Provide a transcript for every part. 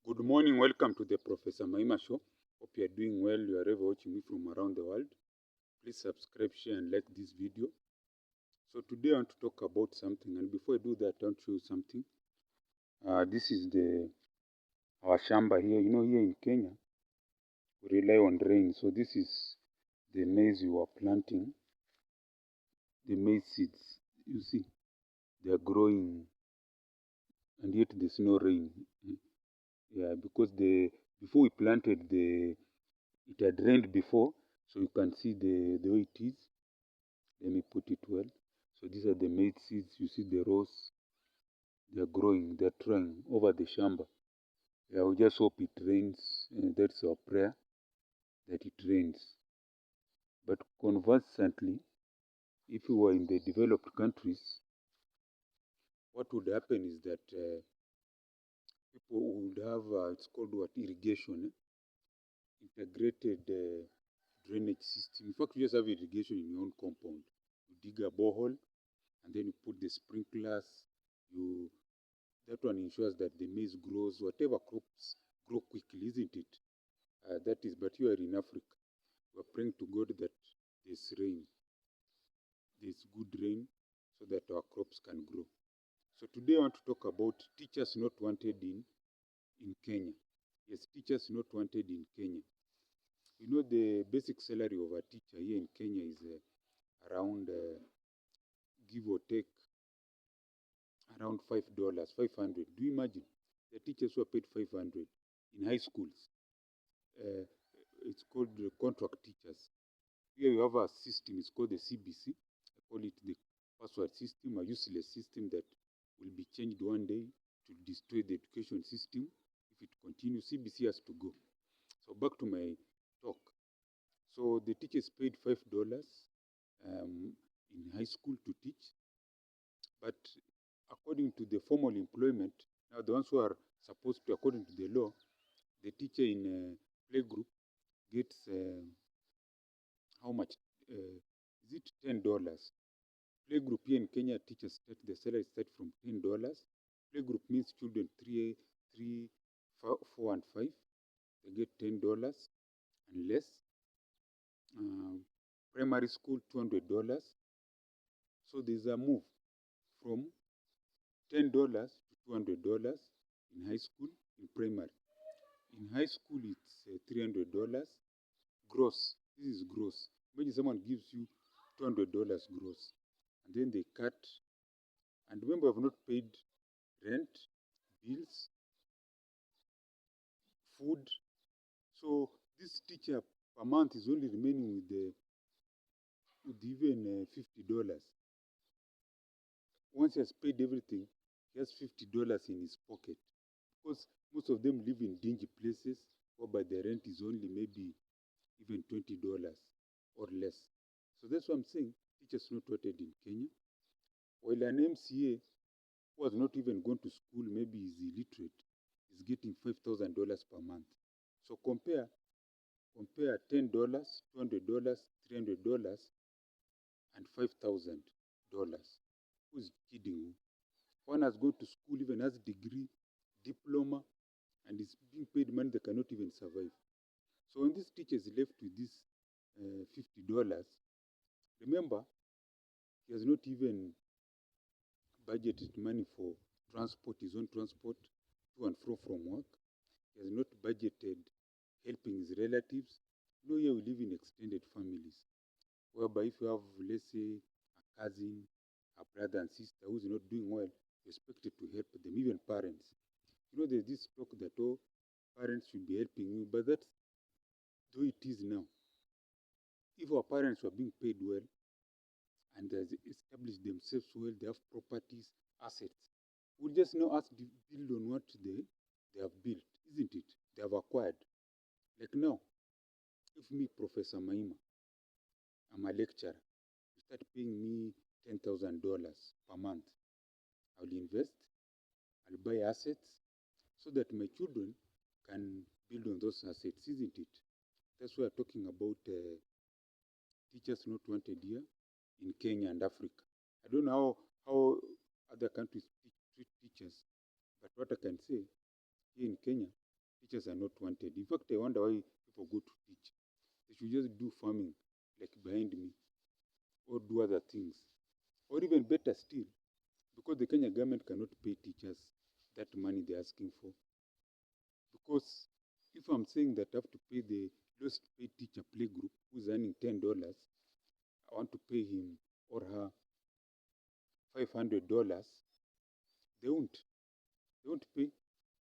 Good morning, welcome to the Professor Maima Show. Hope you are doing well, you are ever watching me from around the world. Please subscribe, share, and like this video. So today I want to talk about something, and before I do that, I want to show you something. This is our shamba here. Here in Kenya, we rely on rain. So this is the maize we were planting, the maize seeds. You see, they are growing, and yet there's no rain. Yeah, because before we planted, it had rained before, so you can see the way it is. Let me put it well. So these are the maize seeds. You see the rows. They're growing. They're trying over the shamba. Yeah, we just hope it rains. That's our prayer, that it rains. But conversely, if we were in the developed countries, what would happen is that people would have, it's called what, irrigation, integrated drainage system. In fact, you just have irrigation in your own compound. You dig a borehole, and then you put the sprinklers. That one ensures that the maize grows, whatever crops grow quickly, isn't it? That is, but you are in Africa. We are praying to God that there's rain, there's good rain, so that our crops can grow. So today I want to talk about teachers not wanted in Kenya. Yes, teachers not wanted in Kenya. The basic salary of a teacher here in Kenya is around, give or take, around $5, 500. Do you imagine? The teachers who are paid 500 in high schools. It's called the contract teachers. Here we have a system, it's called the CBC. I call it the password system, a useless system that will be changed one day to destroy the education system. If it continues, CBC has to go. So back to my talk. So the teachers paid $5 in high school to teach. But according to the formal employment, now the ones who are supposed to, according to the law, the teacher in playgroup gets how much? Is it $10? Playgroup here in Kenya, teachers start, the salary start from $10. Playgroup means children 3, 4, and 5. They get $10 and less. Primary school, $200. So there's a move from $10 to $200 in high school, in primary. In high school, it's $300 gross. This is gross. Maybe someone gives you $200 gross, and then they cut. And remember, I've not paid rent, bills, food. So this teacher per month is only remaining with even $50. Once he has paid everything, he has $50 in his pocket. Because most of them live in dingy places, whereby the rent is only maybe even $20 or less. So that's what I'm saying. Teachers not wanted in Kenya. While an MCA who has not even gone to school, maybe is illiterate, is getting $5,000 per month. So compare $10, $200, $300, and $5,000. Who's kidding you? One has gone to school, even has degree, diploma, and is being paid money they cannot even survive. So when this teacher is left with this $50, remember, he has not even budgeted money for transport, his own transport to and fro from work. He has not budgeted helping his relatives. Here we live in extended families, whereby if you have, let's say, a cousin, a brother and sister who's not doing well, you're expected to help them, even parents. There's this talk that, oh, parents should be helping you, but that's the way it is now. If our parents were being paid well and they established themselves well, they have properties, assets, we'll just now ask to build on what they have built, isn't it? They have acquired. Like now, if me, Professor Maima, I'm a lecturer, you start paying me $10,000 per month, I'll invest, I'll buy assets so that my children can build on those assets, isn't it? That's why we're talking about teachers not wanted here in Kenya and Africa. I don't know how other countries treat teachers, but what I can say, here in Kenya, teachers are not wanted. In fact, I wonder why people go to teach. They should just do farming, like behind me, or do other things. Or even better still, because the Kenya government cannot pay teachers that money they're asking for. Because if I'm saying that I have to pay the lowest paid teacher play group who's earning $10, I want to pay him or her $500, they won't. They won't pay.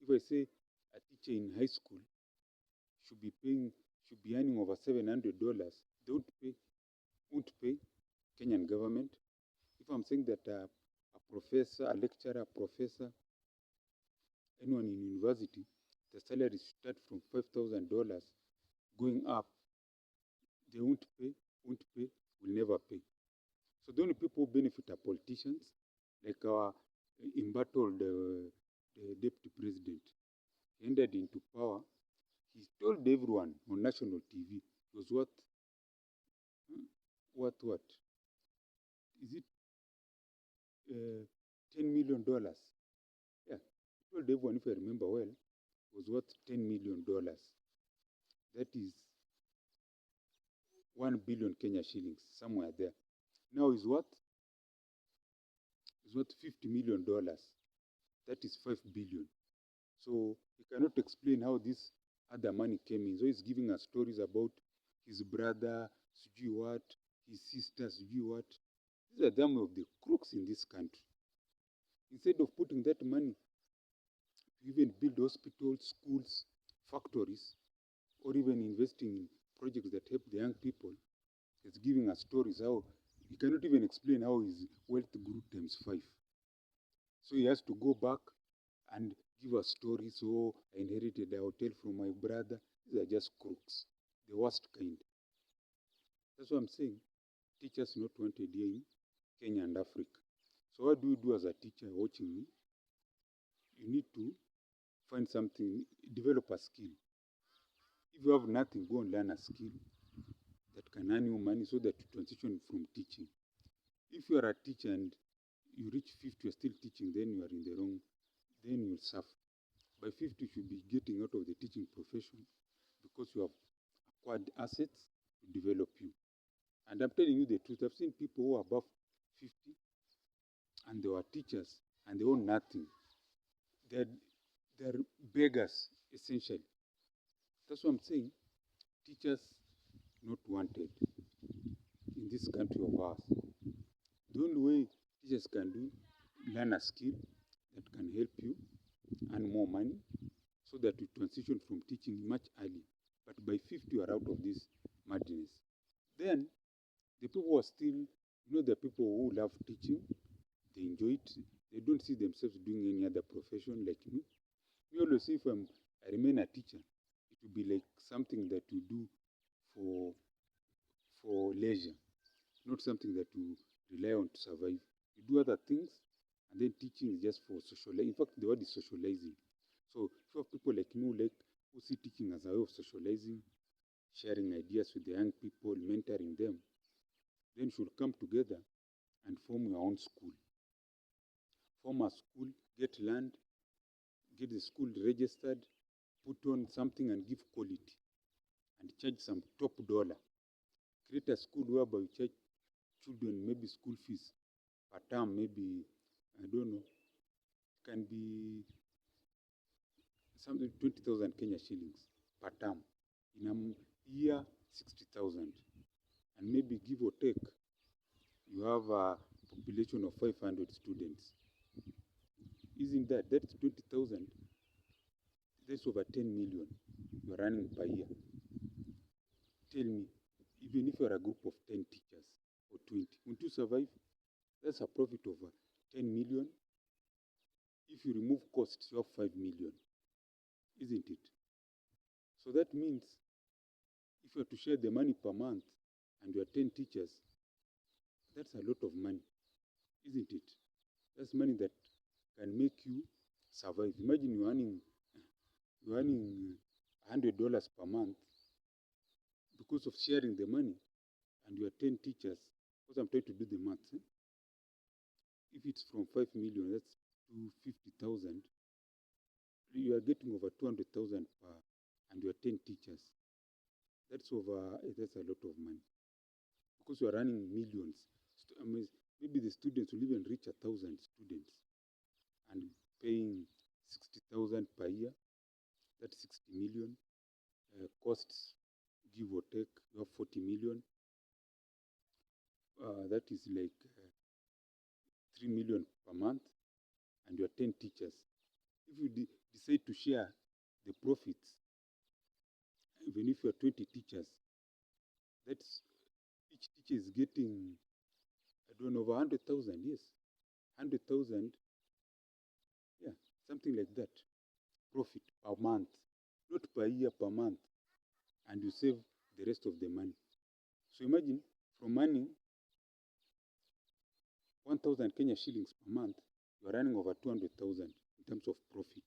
If I say a teacher in high school should be earning over $700, they won't pay Kenyan government. If I'm saying that a professor, a lecturer, a professor, anyone in university, the salary start from $5,000 going up, they won't pay, will never pay. So the only people who benefit are politicians, like our embattled the deputy president. He entered into power. He told everyone on national TV it was what? Is it $10 million? Yeah, he told everyone, if I remember well, it was worth $10 million. That is 1 billion Kenya shillings, somewhere there. Now is what? Is worth $50 million. That is 5 billion. So he cannot explain how this other money came in. So he's giving us stories about his brother, sijui what, his sister, sijui what. These are some of the crooks in this country. Instead of putting that money to even build hospitals, schools, factories, or even investing in projects that help the young people, he's giving us stories how he cannot even explain how his wealth grew times 5. So he has to go back and give us stories. So I inherited a hotel from my brother. These are just crooks, the worst kind. That's what I'm saying. Teachers not wanted here in Kenya and Africa. So what do you do as a teacher watching me? You need to find something, develop a skill. If you have nothing, go and learn a skill that can earn you money so that you transition from teaching. If you are a teacher and you reach 50, you're still teaching, then you are in the wrong, then you'll suffer. By 50, you should be getting out of the teaching profession because you have acquired assets to develop you. And I'm telling you the truth. I've seen people who are above 50 and they were teachers and they own nothing. They're beggars, essentially. That's what I'm saying. Teachers not wanted in this country of ours. The only way teachers can do, learn a skill that can help you earn more money so that you transition from teaching much earlier. But by 50, you are out of this madness. Then, the people who are still, the people who love teaching, they enjoy it. They don't see themselves doing any other profession like me. We always say if I remain a teacher, it will be like something that you do for leisure, not something that you rely on to survive. You do other things, and then teaching is just for socializing. In fact, the word is socializing. So if you have people like me who see teaching as a way of socializing, sharing ideas with the young people, mentoring them, then you should come together and form your own school. Form a school, get land, get the school registered, put on something and give quality, and charge some top dollar. Create a school whereby you charge children maybe school fees per term, maybe, I don't know, it can be something 20,000 Kenya shillings per term. In a year, 60,000. And maybe give or take, you have a population of 500 students. Isn't that's 20,000? That's over 10 million you're running per year. Tell me, even if you're a group of 10 teachers or 20, won't you survive? That's a profit of 10 million. If you remove costs, you have 5 million, isn't it? So that means if you have to share the money per month and you are 10 teachers, that's a lot of money, isn't it? That's money that can make you survive. Imagine you're earning $100 per month because of sharing the money, and you are 10 teachers. Because I'm trying to do the maths. If it's from 5 million, that's 250,000. you are getting over 200,000 per, and you are 10 teachers. That's a lot of money because you are running millions. I mean, maybe the students will even reach 1,000 students and paying 60,000 per year. That's 60 million. Costs, give or take, you have 40 million. That is like 3 million per month, and you are 10 teachers. If you decide to share the profits, even if you are 20 teachers, that's each teacher is getting, I don't know, over 100,000, yes. 100,000, yeah, something like that. Profit per month, not per year, per month. And you save the rest of the money. So imagine from earning 1,000 Kenya shillings per month, you are running over 200,000 in terms of profit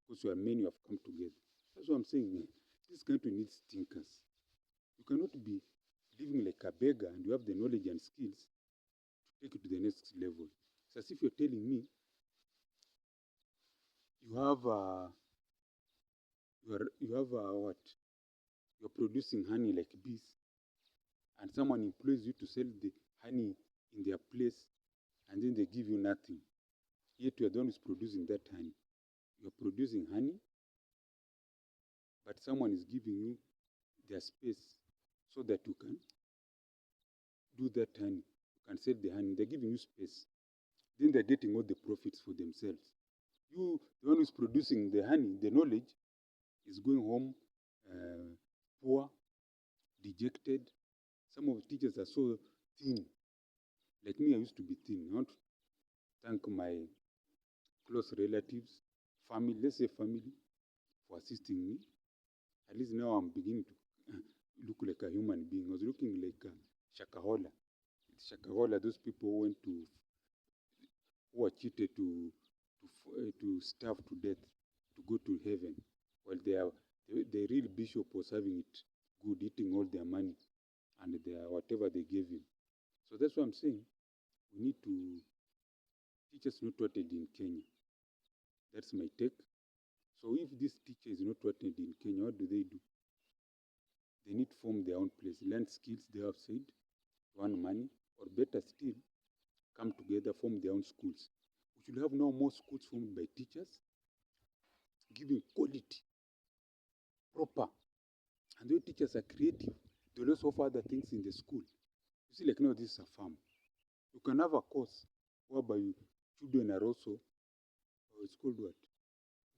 because your many have come together. That's what I'm saying. This country needs thinkers. You cannot be living like a beggar and you have the knowledge and skills to take it to the next level. It's as if you're telling me you have what? You're producing honey like bees, and someone employs you to sell the honey in their place, and then they give you nothing. Yet you are the one who's producing that honey. You're producing honey, but someone is giving you their space so that you can do that honey. You can sell the honey. They're giving you space. Then they're getting all the profits for themselves. You, the one who's producing the honey, the knowledge, is going home poor, dejected. Some of the teachers are so thin. Like me, I used to be thin. I want to thank my close relatives, family, let's say family, for assisting me. At least now I'm beginning to look like a human being. I was looking like a Shakahola. Shakahola, those people who were cheated to starve to death, to go to heaven, while the real bishop was having it good, eating all their money and whatever they gave him. So that's what I'm saying. We need to teach us not wanted in Kenya. That's my take. So if this teacher is not wanted in Kenya, what do? They need to form their own place, learn skills they have said, earn money, or better still, come together, form their own schools. We should have now more schools formed by teachers, giving quality, proper. And the teachers are creative. They also offer other things in the school. You see, like now this is a farm. You can have a course whereby children are also, it's called what?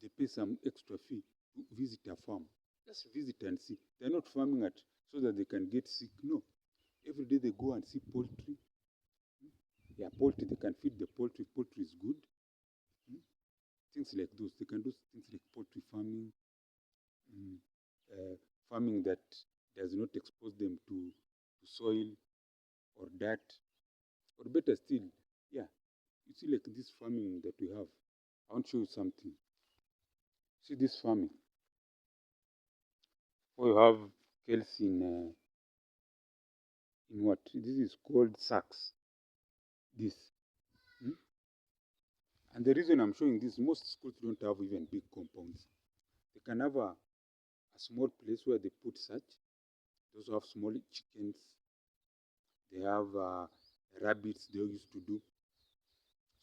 They pay some extra fee to visit a farm. Just visit and see. They're not farming at so that they can get sick. No. Every day they go and see poultry. Yeah, poultry, they can feed the poultry. Poultry is good. Things like those. They can do things like poultry farming, farming that does not expose them to soil or dirt. Or better still, yeah, you see like this farming that we have. I want to show you something. See this farming. We have Kelsey in what? This is called sacks. This. And the reason I'm showing this, most schools don't have even big compounds. They can have a small place where they put such. Those who have small chickens. They have rabbits they used to do.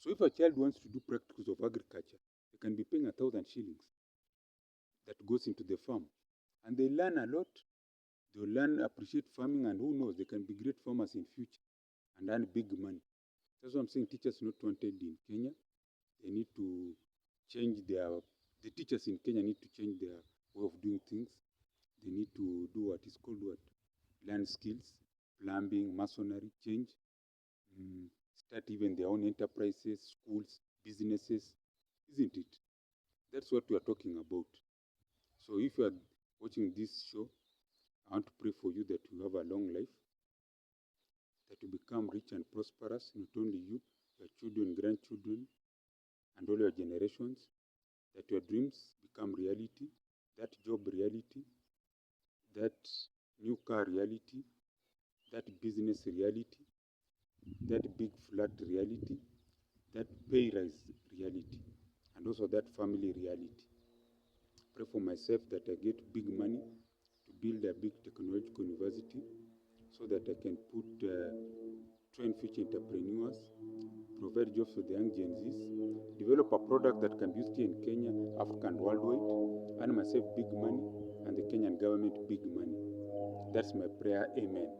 So if a child wants to do practicals of agriculture, they can be paying 1,000 shillings that goes into the farm. And they learn a lot. They'll learn, appreciate farming, and who knows, they can be great farmers in future and earn big money. That's what I'm saying. Teachers not wanted in Kenya. They need to change the teachers in Kenya need to change their way of doing things. They need to do what is called what? Learn skills, plumbing, masonry, change. Start even their own enterprises, schools, businesses, isn't it? That's what we are talking about. So if you are watching this show, I want to pray for you that you have a long life, that you become rich and prosperous, not only you, your children, grandchildren, and all your generations, that your dreams become reality, that job reality, that new car reality, that business reality, that big flat reality, that pay rise reality. and also that family reality. Pray for myself that I get big money to build a big technological university so that I can train future entrepreneurs, provide jobs for the young Gen Zs, develop a product that can be used here in Kenya, Africa, and worldwide, earn myself big money, and the Kenyan government big money. That's my prayer. Amen.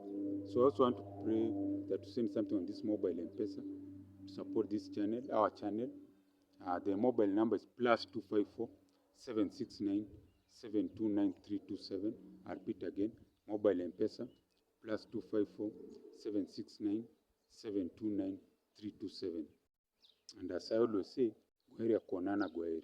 So I also want to pray that to send something on this mobile M-Pesa to support this channel, our channel. The mobile number is +254 769 729 327. I repeat again, mobile M-Pesa +254 769 729 327. And as I always say, gwaheri ya kuonana, gwaheri.